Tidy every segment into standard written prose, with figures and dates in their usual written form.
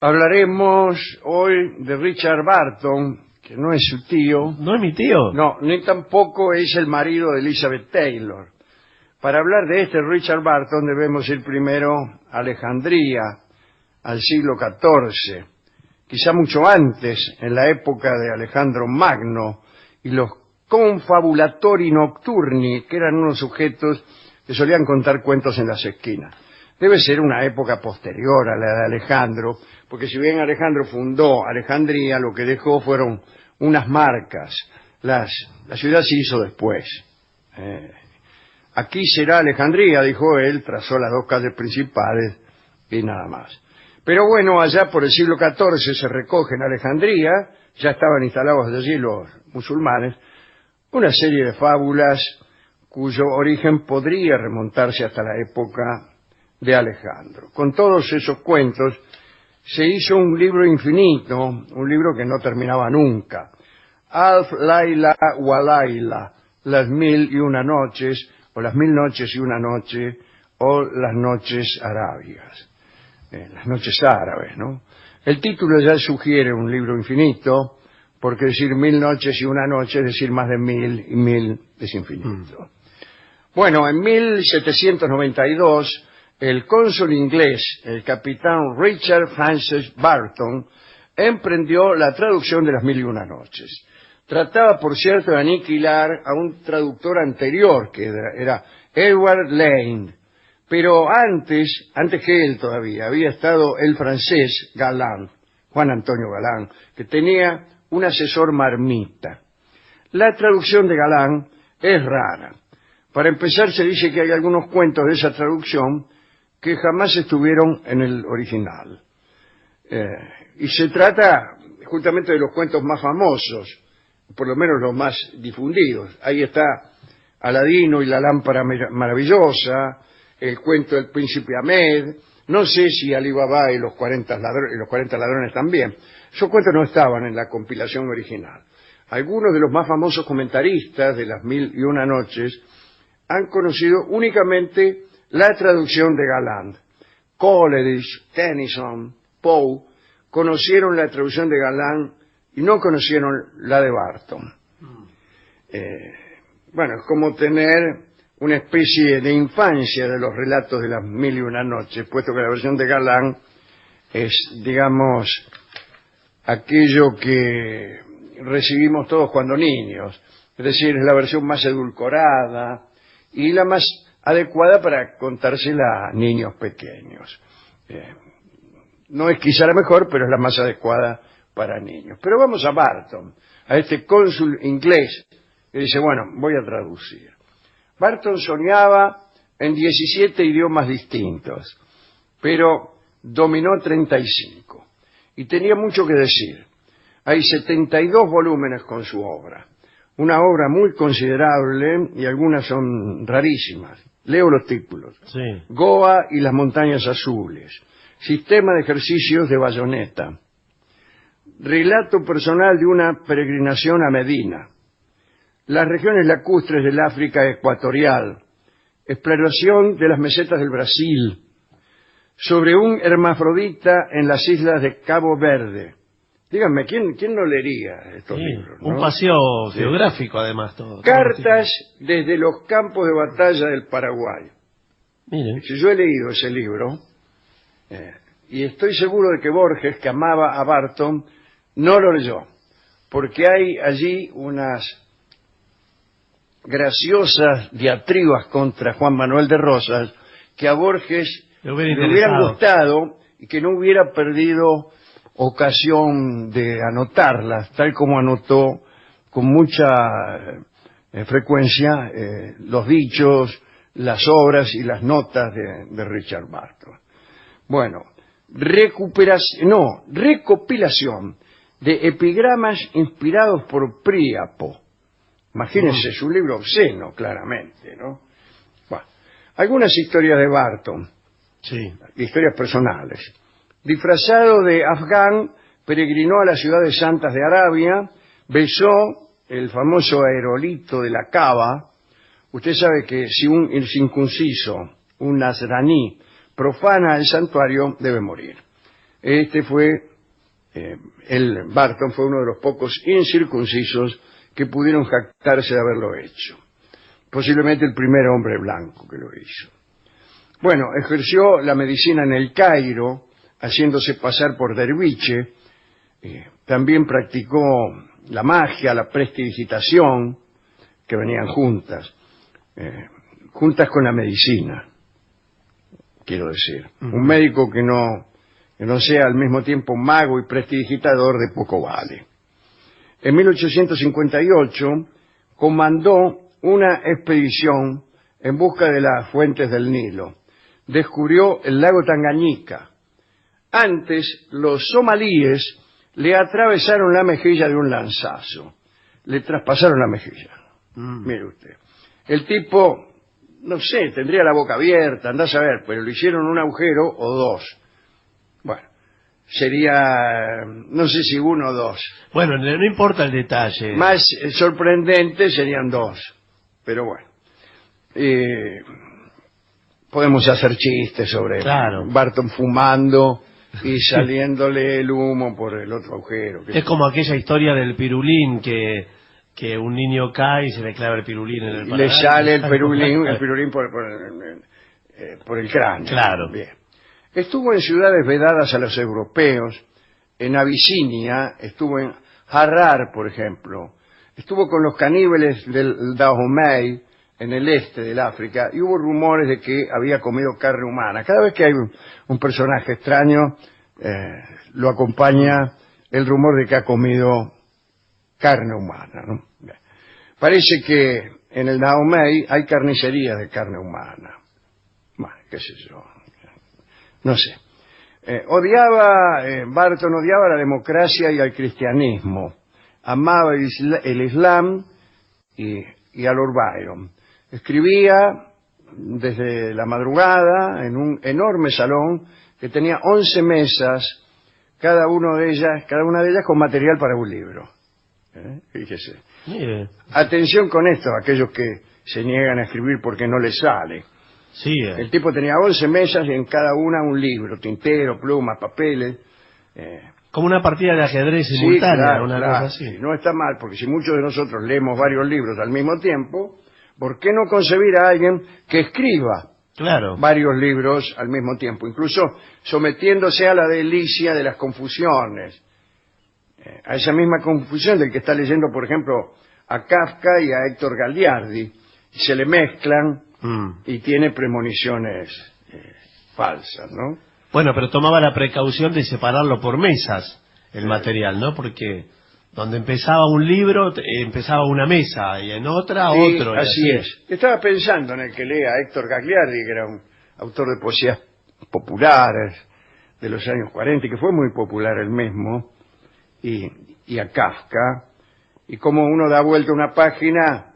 Hablaremos hoy de Richard Burton, que no es su tío. ¿No es mi tío? No, ni tampoco es el marido de Elizabeth Taylor. Para hablar de este Richard Burton debemos ir primero a Alejandría, al siglo XIV, quizá mucho antes, en la época de Alejandro Magno, y los confabulatori nocturni, que eran unos sujetos que solían contar cuentos en las esquinas. Debe ser una época posterior a la de Alejandro, porque si bien Alejandro fundó Alejandría, lo que dejó fueron unas marcas. La ciudad se hizo después. Aquí será Alejandría, dijo él, trazó las dos calles principales y nada más. Pero bueno, allá por el siglo XIV se recoge en Alejandría, ya estaban instalados allí los musulmanes, una serie de fábulas cuyo origen podría remontarse hasta la época de Alejandro. Con todos esos cuentos se hizo un libro infinito, un libro que no terminaba nunca. Alf Laila wa Laila, las 1001 noches, o las 1000 noches y una noche, o las noches arábigas, las noches árabes, ¿no? El título ya sugiere un libro infinito, porque decir 1000 noches y una noche es decir más de 1000, y 1000 es infinito. Bueno, en 1792, el cónsul inglés, el capitán Richard Francis Burton, emprendió la traducción de las 1001 noches. Trataba, por cierto, de aniquilar a un traductor anterior, que era Edward Lane, pero antes que él todavía, había estado el francés Galland, Juan Antonio Galland, que tenía un asesor marmita. La traducción de Galland es rara. Para empezar, se dice que hay algunos cuentos de esa traducción que jamás estuvieron en el original. Y se trata justamente de los cuentos más famosos, por lo menos los más difundidos. Ahí está Aladino y la lámpara maravillosa, el cuento del príncipe Ahmed, no sé si Ali Baba y los 40 ladrones también. Esos cuentos no estaban en la compilación original. Algunos de los más famosos comentaristas de las 1001 noches han conocido únicamente la traducción de Galland. Coleridge, Tennyson, Poe conocieron la traducción de Galland y no conocieron la de Burton. Bueno, es como tener una especie de infancia de los relatos de las 1001 noches, puesto que la versión de Galland es, digamos, aquello que recibimos todos cuando niños, es decir, es la versión más edulcorada y la más adecuada para contársela a niños pequeños. No es quizá la mejor, pero es la más adecuada para niños. Pero vamos a Burton, a este cónsul inglés, que dice, bueno, voy a traducir. Burton soñaba en 17 idiomas distintos, pero dominó 35, y tenía mucho que decir. Hay 72 volúmenes con su obra, una obra muy considerable y algunas son rarísimas. Leo los títulos. Sí. Goa y las montañas azules, Sistema de ejercicios de bayoneta, Relato personal de una peregrinación a Medina, Las regiones lacustres del África ecuatorial, Exploración de las mesetas del Brasil, Sobre un hermafrodita en las islas de Cabo Verde. Díganme, ¿quién no leería estos libros? ¿No? Un paseo geográfico, además. Cartas desde los campos de batalla del Paraguay. Miren. Si yo he leído ese libro, y estoy seguro de que Borges, que amaba a Burton, no lo leyó, porque hay allí unas graciosas diatribas contra Juan Manuel de Rosas que a Borges le hubieran gustado y que no hubiera perdido ocasión de anotarlas, tal como anotó con mucha frecuencia los dichos, las obras y las notas de Richard Burton. Bueno, recopilación de epigramas inspirados por Príapo. Imagínense, es un libro obsceno, claramente, ¿no? Bueno, algunas historias de Burton, historias personales. Disfrazado de afgán, peregrinó a las ciudades santas de Arabia, besó el famoso aerolito de la Cava. Usted sabe que si un circunciso, un nazraní, profana el santuario, debe morir. Barton fue uno de los pocos incircuncisos que pudieron jactarse de haberlo hecho. Posiblemente el primer hombre blanco que lo hizo. Bueno, ejerció la medicina en el Cairo, haciéndose pasar por derviche. También practicó la magia, la prestidigitación, que venían juntas con la medicina, quiero decir. Un médico que no sea al mismo tiempo mago y prestidigitador de poco vale. En 1858 comandó una expedición en busca de las fuentes del Nilo. Descubrió el lago Tangañika. Antes, los somalíes le atravesaron la mejilla de un lanzazo. Le traspasaron la mejilla. Mire usted. El tipo, no sé, tendría la boca abierta, andá a saber, pero le hicieron un agujero o dos. Bueno, sería, no sé si uno o dos. Bueno, no importa el detalle. Más sorprendente serían dos. Pero bueno. Podemos hacer chistes sobre Barton fumando y saliéndole el humo por el otro agujero. Es como aquella historia del pirulín que un niño cae y se le clava el pirulín en el paladar. Le sale el pirulín por el cráneo. Claro. Bien. Estuvo en ciudades vedadas a los europeos, en Abisinia, estuvo en Harrar, por ejemplo. Estuvo con los caníbales del Dahomey, en el este del África, y hubo rumores de que había comido carne humana. Cada vez que hay un personaje extraño, lo acompaña el rumor de que ha comido carne humana, ¿no? Parece que en el Dahomey hay carnicería de carne humana. Bueno, qué sé yo. No sé. Barton odiaba la democracia y al cristianismo. Amaba el Islam y a Lord Byron. Escribía desde la madrugada en un enorme salón que tenía 11 mesas, cada una de ellas con material para un libro. Fíjese. Mire. Atención con esto, aquellos que se niegan a escribir porque no les sale. Sí, El tipo tenía 11 mesas y en cada una un libro, tintero, plumas, papeles. Como una partida de ajedrez simultánea, sí, una cosa así. No está mal, porque si muchos de nosotros leemos varios libros al mismo tiempo, ¿por qué no concebir a alguien que escriba varios libros al mismo tiempo? Incluso sometiéndose a la delicia de las confusiones. A esa misma confusión del que está leyendo, por ejemplo, a Kafka y a Héctor Gagliardi. Y se le mezclan y tiene premoniciones falsas, ¿no? Bueno, pero tomaba la precaución de separarlo por mesas, el material, ¿no? Porque donde empezaba un libro, empezaba una mesa, y en otra, otro. Así es. Estaba pensando en el que lee a Héctor Gagliardi, que era un autor de poesías populares de los años 40, y que fue muy popular él mismo, y a Kafka, y como uno da vuelta a una página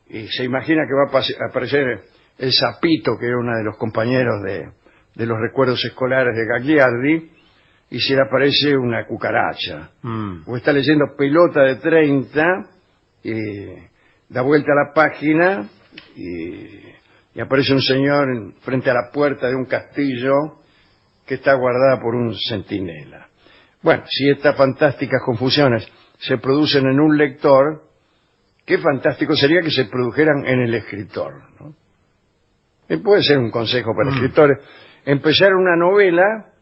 y se imagina que va a aparecer el sapito, que era uno de los compañeros de los recuerdos escolares de Gagliardi, y se le aparece una cucaracha. O está leyendo Pelota de 30, y da vuelta a la página y aparece un señor frente a la puerta de un castillo que está guardada por un centinela. Bueno, si estas fantásticas confusiones se producen en un lector, qué fantástico sería que se produjeran en el escritor, ¿no? Y puede ser un consejo para escritores. Empezar una novela,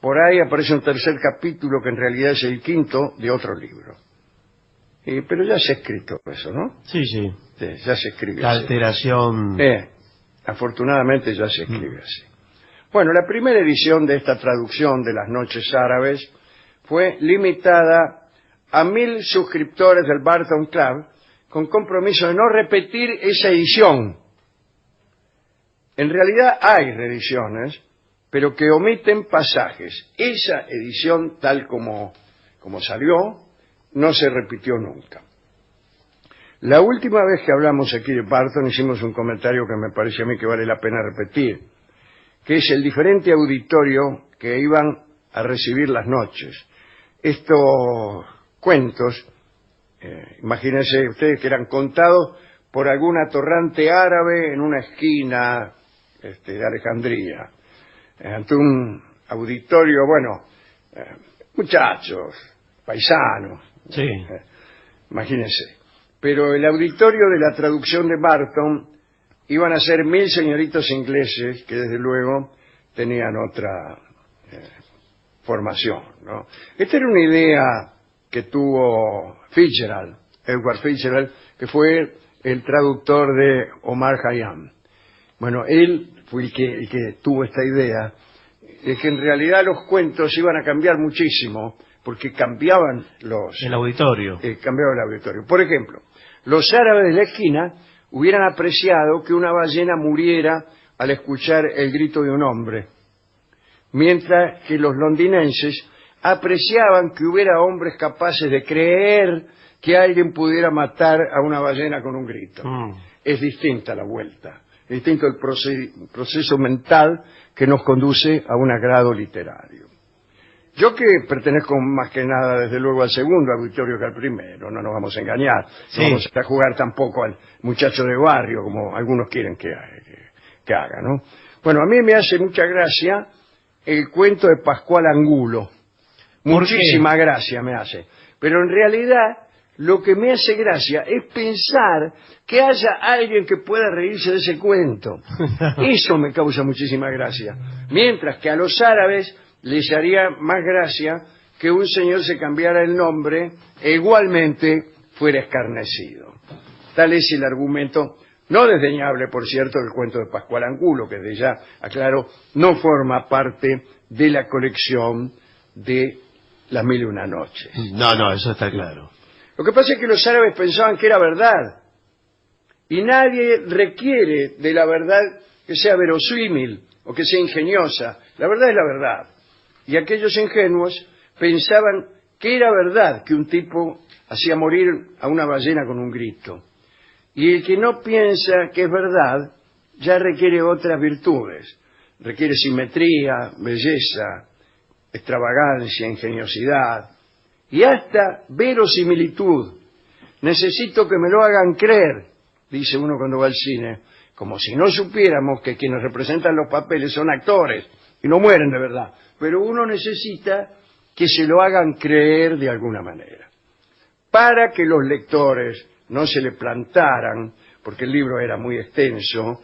por ahí aparece un tercer capítulo que en realidad es el quinto de otro libro. Pero ya se ha escrito eso, ¿no? Sí, sí. Ya se escribe la así. Alteración. Afortunadamente ya se escribe así. Bueno, la primera edición de esta traducción de Las Noches Árabes fue limitada a 1000 suscriptores del Barton Club, con compromiso de no repetir esa edición. En realidad hay reediciones, pero que omiten pasajes. Esa edición, tal como salió, no se repitió nunca. La última vez que hablamos aquí de Barton hicimos un comentario que me parece a mí que vale la pena repetir, que es el diferente auditorio que iban a recibir Las Noches. Estos cuentos, imagínense ustedes que eran contados por algún atorrante árabe en una esquina de Alejandría, ante un auditorio, bueno, muchachos, paisanos, Sí. Imagínense. Pero el auditorio de la traducción de Barton iban a ser 1000 señoritos ingleses que desde luego tenían otra formación, ¿no? Esta era una idea que tuvo Fitzgerald, Edward Fitzgerald, que fue el traductor de Omar Khayyam. Bueno, él fue el que tuvo esta idea de que en realidad los cuentos iban a cambiar muchísimo porque cambiaban El auditorio. cambiaba el auditorio. Por ejemplo, los árabes de la esquina hubieran apreciado que una ballena muriera al escuchar el grito de un hombre, mientras que los londinenses apreciaban que hubiera hombres capaces de creer que alguien pudiera matar a una ballena con un grito. Es distinta la vuelta, es distinto el proceso mental que nos conduce a un agrado literario. Yo que pertenezco más que nada, desde luego, al segundo auditorio que al primero, no nos vamos a engañar, Sí. no vamos a jugar tampoco al muchacho de barrio, como algunos quieren que haga, ¿no? Bueno, a mí me hace mucha gracia el cuento de Pascual Angulo. Muchísima gracia me hace. Pero en realidad, lo que me hace gracia es pensar que haya alguien que pueda reírse de ese cuento. Eso me causa muchísima gracia. Mientras que a los árabes les haría más gracia que un señor se cambiara el nombre e igualmente fuera escarnecido. Tal es el argumento, no desdeñable, por cierto, del cuento de Pascual Angulo, que desde ya, aclaro, no forma parte de la colección de Las Mil y una Noches. No, eso está claro. Lo que pasa es que los árabes pensaban que era verdad, y nadie requiere de la verdad que sea verosímil o que sea ingeniosa. La verdad es la verdad. Y aquellos ingenuos pensaban que era verdad que un tipo hacía morir a una ballena con un grito. Y el que no piensa que es verdad ya requiere otras virtudes. Requiere simetría, belleza, extravagancia, ingeniosidad y hasta verosimilitud. Necesito que me lo hagan creer, dice uno cuando va al cine, como si no supiéramos que quienes representan los papeles son actores y no mueren de verdad. Pero uno necesita que se lo hagan creer de alguna manera. Para que los lectores no se le plantaran, porque el libro era muy extenso,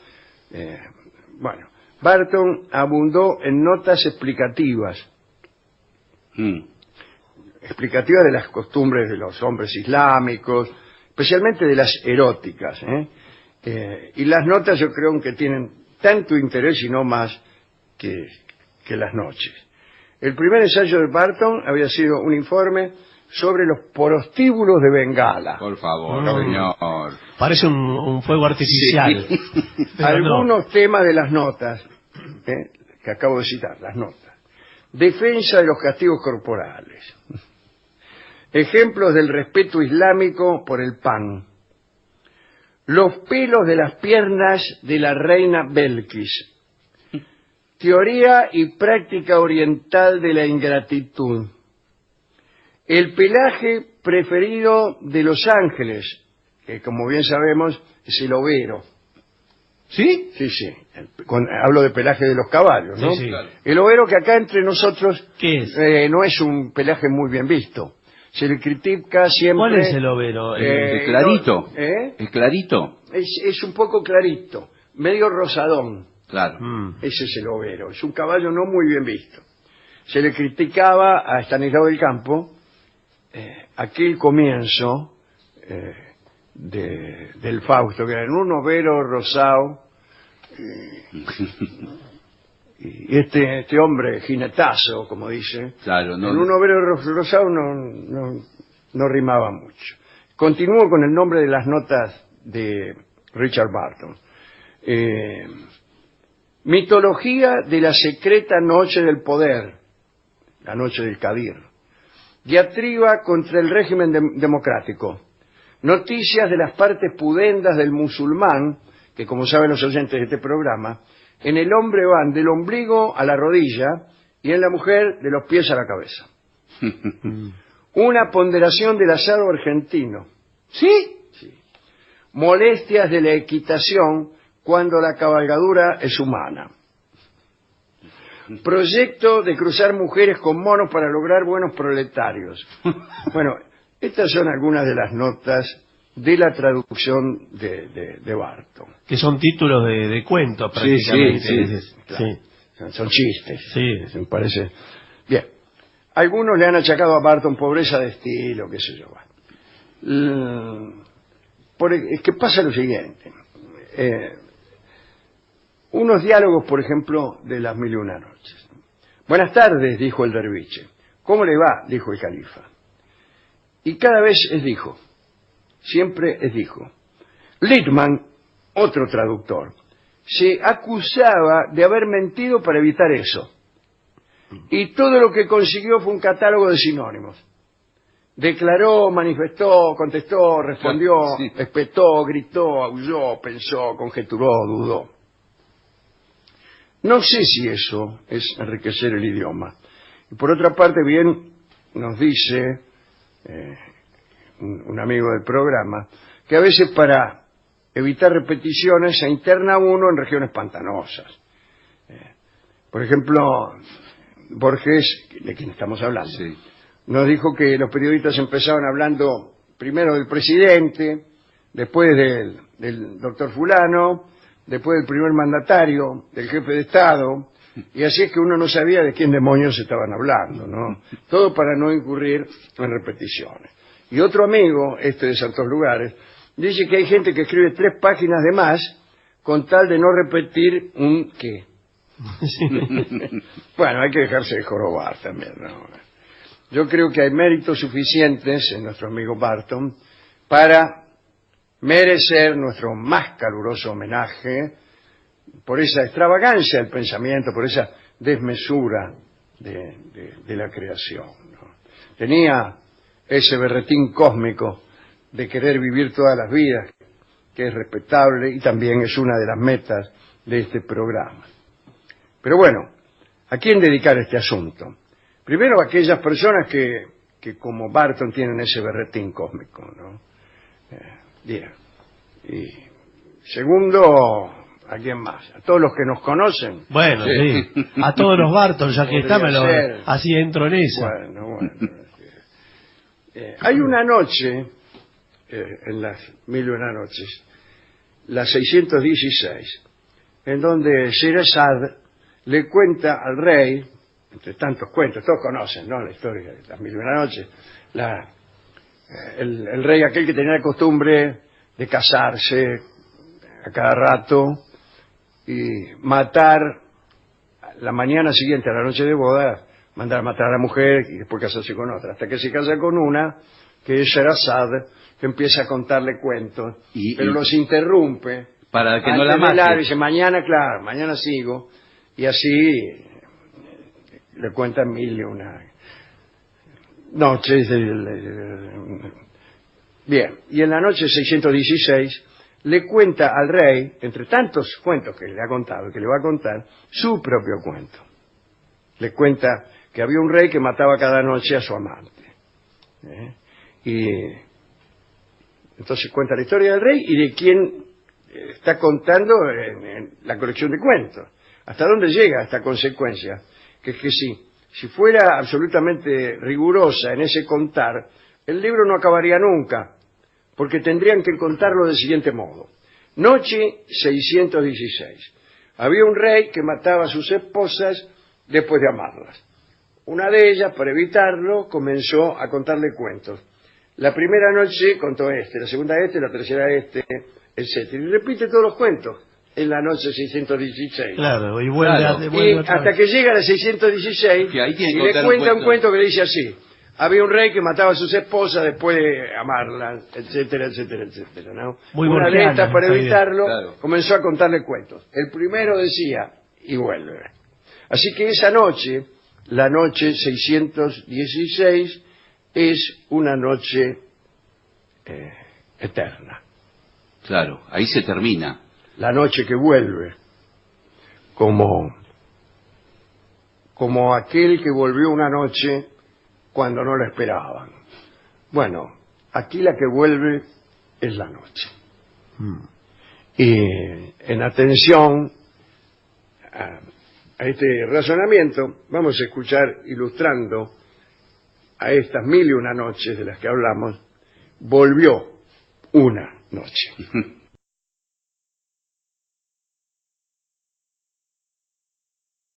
Barton abundó en notas explicativas. Explicativas de las costumbres de los hombres islámicos, especialmente de las eróticas. Y las notas yo creo que tienen tanto interés y no más que las noches. El primer ensayo de Barton había sido un informe sobre los prostíbulos de Bengala. Por favor, señor. Parece un fuego artificial. Sí. Algunos temas de las notas, que acabo de citar, las notas. Defensa de los castigos corporales. Ejemplos del respeto islámico por el pan. Los pelos de las piernas de la reina Belkis. Teoría y práctica oriental de la ingratitud. El pelaje preferido de los ángeles, que como bien sabemos es el overo. ¿Sí? Sí. Hablo de pelaje de los caballos, ¿no? Sí. Claro. El overo que acá entre nosotros ¿Qué es? no es un pelaje muy bien visto. Se le critica siempre... ¿Cuál es el overo? El clarito. El clarito. Es un poco clarito, medio rosadón. Claro. Ese es el overo. Es un caballo no muy bien visto. Se le criticaba a Estanislao del Campo aquel comienzo del Fausto, que era en un overo rosado, y este hombre jinetazo, como dice, Claro, no. en un overo rosado no rimaba mucho. Continúo con el nombre de las notas de Richard Barton. Mitología de la secreta noche del poder, la noche del Cadir. Diatriba contra el régimen democrático. Noticias de las partes pudendas del musulmán, que como saben los oyentes de este programa, en el hombre van del ombligo a la rodilla y en la mujer de los pies a la cabeza. Una ponderación del asado argentino. ¿Sí? Sí. Molestias de la equitación cuando la cabalgadura es humana. proyecto de cruzar mujeres con monos para lograr buenos proletarios. Bueno, estas son algunas de las notas de la traducción de Barton. Que son títulos de cuentos prácticamente. Sí, claro. Son chistes. Sí. Me parece. Bien. Algunos le han achacado a Barton pobreza de estilo, qué sé yo. Es que pasa lo siguiente. Unos diálogos, por ejemplo, de Las Mil y Una Noches. Buenas tardes, dijo el derviche. ¿Cómo le va? Dijo el califa. Y cada vez es dijo. Siempre es dijo. Littman, otro traductor, se acusaba de haber mentido para evitar eso. Y todo lo que consiguió fue un catálogo de sinónimos. Declaró, manifestó, contestó, respondió, espetó, gritó, aulló, pensó, conjeturó, dudó. No sé si eso es enriquecer el idioma. Y por otra parte, bien nos dice un amigo del programa que a veces para evitar repeticiones se interna uno en regiones pantanosas. Por ejemplo, Borges, de quien estamos hablando, nos dijo que los periodistas empezaban hablando primero del presidente, después del doctor fulano, después del primer mandatario, del jefe de Estado, y así es que uno no sabía de quién demonios estaban hablando, ¿no? Todo para no incurrir en repeticiones. Y otro amigo, de Santos Lugares, dice que hay gente que escribe 3 páginas de más con tal de no repetir un qué. Bueno, hay que dejarse de jorobar también, ¿no? Yo creo que hay méritos suficientes en nuestro amigo Barton para merecer nuestro más caluroso homenaje por esa extravagancia del pensamiento, por esa desmesura de la creación, ¿no? Tenía ese berretín cósmico de querer vivir todas las vidas, que es respetable y también es una de las metas de este programa. Pero bueno, ¿a quién dedicar este asunto? Primero a aquellas personas que como Barton tienen ese berretín cósmico, ¿no? Bien. Y segundo, ¿a quién más? A todos los que nos conocen. Bueno, sí. A todos los Barton, ya que está, así entro en esa. Bueno. Hay una noche, en Las Mil y Una Noches, la 616, en donde Sherazad le cuenta al rey, entre tantos cuentos, todos conocen, ¿no?, la historia de Las Mil y Una Noches, el rey aquel que tenía la costumbre de casarse a cada rato y matar la mañana siguiente a la noche de boda, mandar a matar a la mujer y después casarse con otra, hasta que se casa con una, que es Sherazad, que empieza a contarle cuentos, pero los interrumpe para que no la mate. Y dice, mañana sigo, y así le cuentan 1000 y una noches. Bien, y en la noche 616 le cuenta al rey, entre tantos cuentos que le ha contado, que le va a contar, su propio cuento. Le cuenta que había un rey que mataba cada noche a su amante. Y entonces cuenta la historia del rey y de quién está contando en la colección de cuentos. ¿Hasta dónde llega esta consecuencia? Que es que si fuera absolutamente rigurosa en ese contar, el libro no acabaría nunca, porque tendrían que contarlo del siguiente modo. Noche 616. Había un rey que mataba a sus esposas después de amarlas. Una de ellas, para evitarlo, comenzó a contarle cuentos. La primera noche contó la segunda la tercera etc. Y repite todos los cuentos en la noche 616. Claro, y vuelve hasta que llega a la 616 y le cuenta un cuento que le dice así: había un rey que mataba a sus esposas después de amarlas, etcétera, ¿no? Una de estas, para evitarlo, comenzó a contarle cuentos. El primero decía, y vuelve. Así que esa noche, la noche 616, es una noche eterna. Claro, ahí se termina. La noche que vuelve, como aquel que volvió una noche cuando no la esperaban. Bueno, aquí la que vuelve es la noche. Y en atención a este razonamiento, vamos a escuchar, ilustrando a estas 1001 noches de las que hablamos, Volvió una noche.